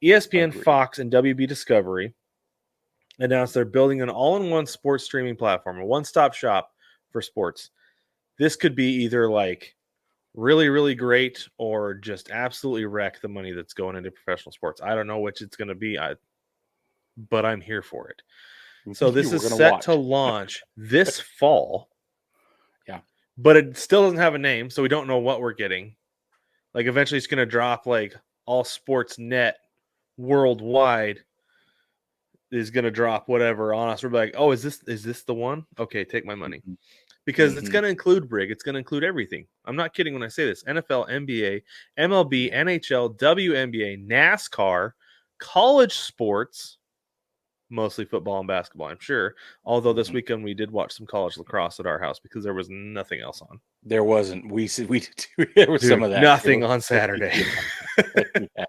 ESPN, Agreed. Fox, and WB Discovery announced they're building an all-in-one sports streaming platform, a one-stop shop for sports. This could be either like really, really great or just absolutely wreck the money that's going into professional sports. I don't know which it's going to be, but I'm here for it. So this We're is gonna set to watch. launch this fall. Yeah. But it still doesn't have a name, so we don't know what we're getting. Like eventually it's going to drop like all sports net worldwide is going to drop whatever on us. We're like, oh, is this the one? Okay, take my money. Because it's going to include Brig. It's going to include everything. I'm not kidding when I say this. NFL, NBA, MLB, NHL, WNBA, NASCAR, college sports, mostly football and basketball, I'm sure. Although this weekend we did watch some college lacrosse at our house because there was nothing else on. There wasn't. There was some of that. Nothing on Saturday. Yeah.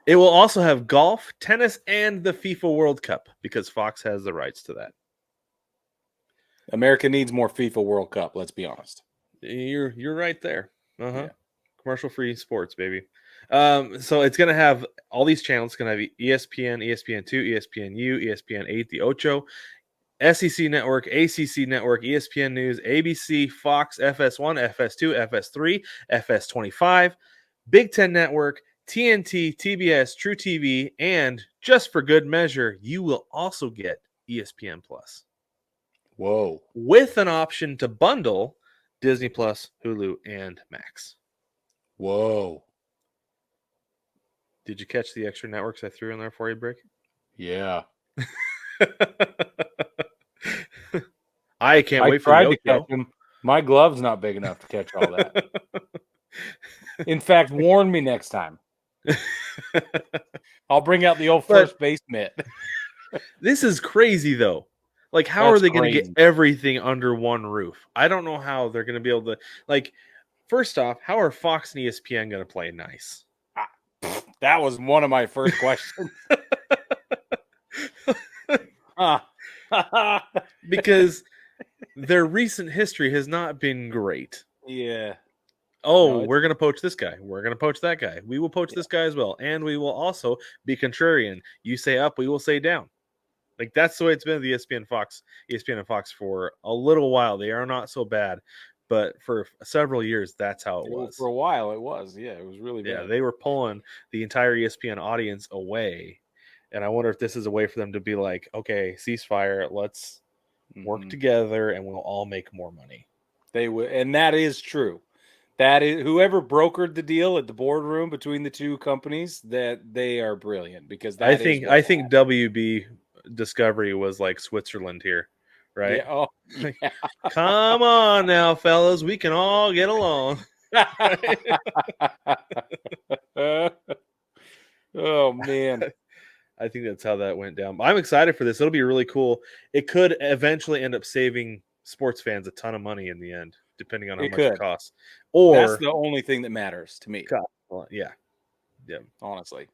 It will also have golf, tennis, and the FIFA World Cup because Fox has the rights to that. America needs more FIFA World Cup. Let's be honest. You're right there. Yeah. Commercial-free sports, baby. So it's going to have all these channels. It's going to have ESPN, ESPN2, ESPNU, ESPN8, the Ocho, SEC Network, ACC Network, ESPN News, ABC, Fox, FS1, FS2, FS3, FS25, Big Ten Network, TNT, TBS, True TV, and just for good measure, you will also get ESPN Plus. Whoa. With an option to bundle Disney Plus, Hulu, and Max. Whoa. Did you catch the extra networks I threw in there for you, Brick? Yeah. I can't wait for the to catch them. My glove's not big enough to catch all that. In fact, warn me next time. I'll bring out the old first base mitt. This is crazy, though. Like, how are they going to get everything under one roof? I don't know how they're going to be able to. Like, first off, how are Fox and ESPN going to play nice? That was one of my first questions. Because their recent history has not been great. Yeah. Oh, we're going to poach this guy. We're going to poach that guy. We will poach this guy as well. And we will also be contrarian. You say up, we will say down. Like, that's the way it's been with ESPN and Fox for a little while. They are not so bad. But for several years, that's how it was. For a while, it was. Yeah, it was really bad. Yeah, they were pulling the entire ESPN audience away. And I wonder if this is a way for them to be like, okay, ceasefire, let's work together and we'll all make more money. They would, and that is true. That is, whoever brokered the deal at the boardroom between the two companies, that they are brilliant because I think WB Discovery was like Switzerland here, right? Yeah. Oh, yeah. Come on now, fellas, we can all get along. Oh man. I think that's how that went down. I'm excited for this. It'll be really cool. It could eventually end up saving sports fans a ton of money in the end, depending on how much it costs. Or that's the only thing that matters to me. Yeah. Honestly.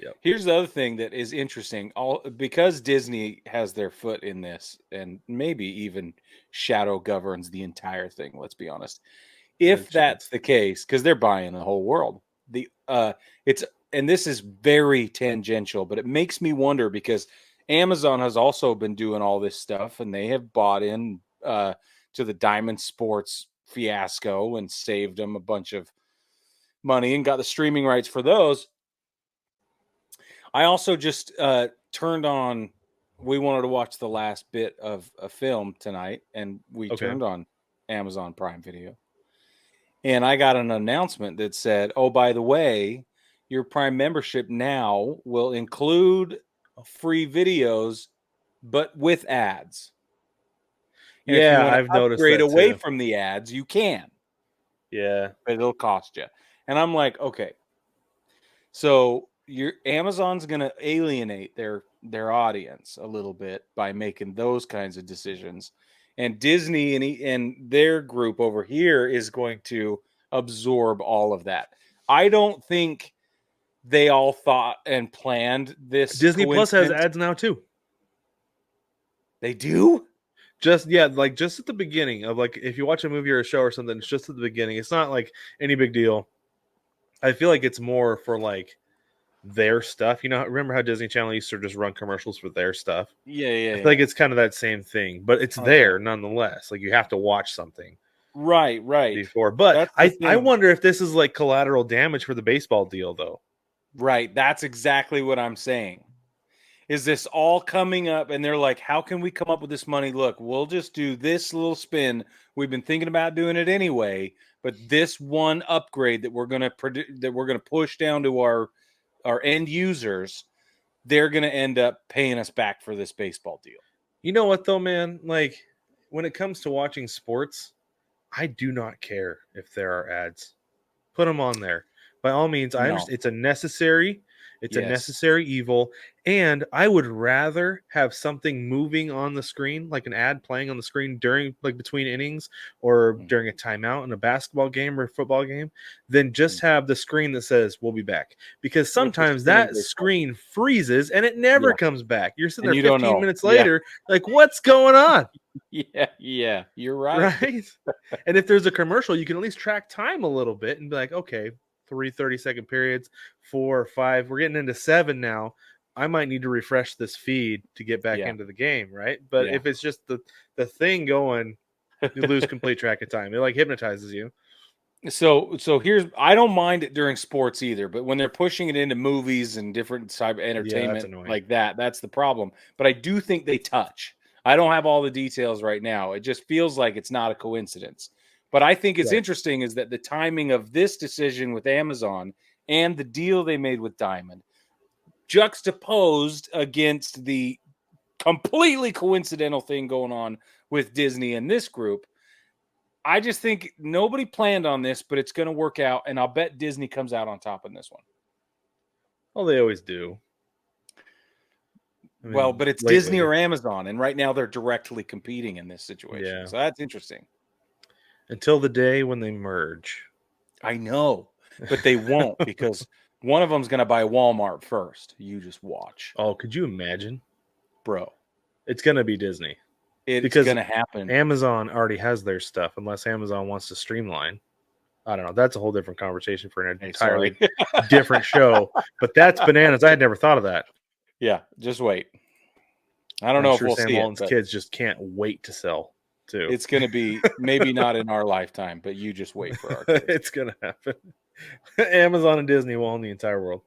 Yep. Here's the other thing that is interesting. Because Disney has their foot in this, and maybe even shadow governs the entire thing. Let's be honest. If that's the case, because they're buying the whole world, and this is very tangential, but it makes me wonder because Amazon has also been doing all this stuff, and they have bought in to the Diamond Sports fiasco and saved them a bunch of money and got the streaming rights for those. I also just turned on. We wanted to watch the last bit of a film tonight, and we turned on Amazon Prime Video. And I got an announcement that said, oh, by the way, your Prime membership now will include free videos, but with ads. And if you want to I've noticed that away from the ads, you can. Yeah. But it'll cost you. And I'm like, okay. So Amazon's going to alienate their audience a little bit by making those kinds of decisions. And Disney and their group over here is going to absorb all of that. I don't think they all thought and planned this. Disney Plus has ads now too. They do? Just at the beginning of, like, if you watch a movie or a show or something, it's just at the beginning. It's not like any big deal. I feel like it's more for like their stuff. Remember how Disney Channel used to just run commercials for their stuff? Yeah. I feel like it's kind of that same thing, but it's Okay. there nonetheless. Like you have to watch something Right. before. But That's the I thing. wonder if this is like collateral damage for the baseball deal, though. Right. That's exactly what I'm saying. Is this all coming up? And they're like, how can we come up with this money? Look, we'll just do this little spin. We've been thinking about doing it anyway, but this one upgrade that we're gonna push down to our end users, they're gonna end up paying us back for this baseball deal. You know what though, man? Like when it comes to watching sports, I do not care if there are ads. Put them on there. By all means, I No. understand it's a Yes. necessary evil, and I would rather have something moving on the screen, like an ad playing on the screen during like between innings or Mm. during a timeout in a basketball game or a football game, than just have the screen that says we'll be back. Because With the sometimes spinning that baseball. screen freezes and it never Yeah. comes back. You're sitting And there you don't 15 know. minutes Yeah. later, like, what's going on? Yeah. You're right. Right? And if there's a commercial, you can at least track time a little bit and be like, okay, 30-second periods, 4 or 5. We're getting into 7 now. I might need to refresh this feed to get back Yeah. into the game, right? But Yeah. if it's just the thing going, you lose complete track of time. It like hypnotizes you. So here's I don't mind it during sports either, but when they're pushing it into movies and different type of Yeah, that's entertainment annoying. like that, that's the problem. But I do think they touch. I don't have all the details right now. It just feels like it's not a coincidence. But I think it's Right. interesting is that the timing of this decision with Amazon and the deal they made with Diamond juxtaposed against the completely coincidental thing going on with Disney and this group. I just think nobody planned on this, but it's going to work out, and I'll bet Disney comes out on top in this one. Well, they always do. I Well, mean, but it's Disney lately. or Amazon, and right now they're directly competing in this situation. Yeah. So that's interesting. Until the day when they merge. I know, but they won't because one of them's going to buy Walmart first. You just watch, Oh, could you imagine? bro. It's going to be Disney. It's Because going to happen. Amazon already has their stuff, unless Amazon wants to streamline. I don't know. That's a whole different conversation for an Hey, entirely sorry. different show. But that's bananas. I had never thought of that. Yeah, just wait. I don't I'm know if sure we'll Sam see it, Walton's but kids just can't wait to sell too. it's going to be maybe not in our lifetime, but you just wait for our kids. It's gonna happen. Amazon and Disney will own the entire world.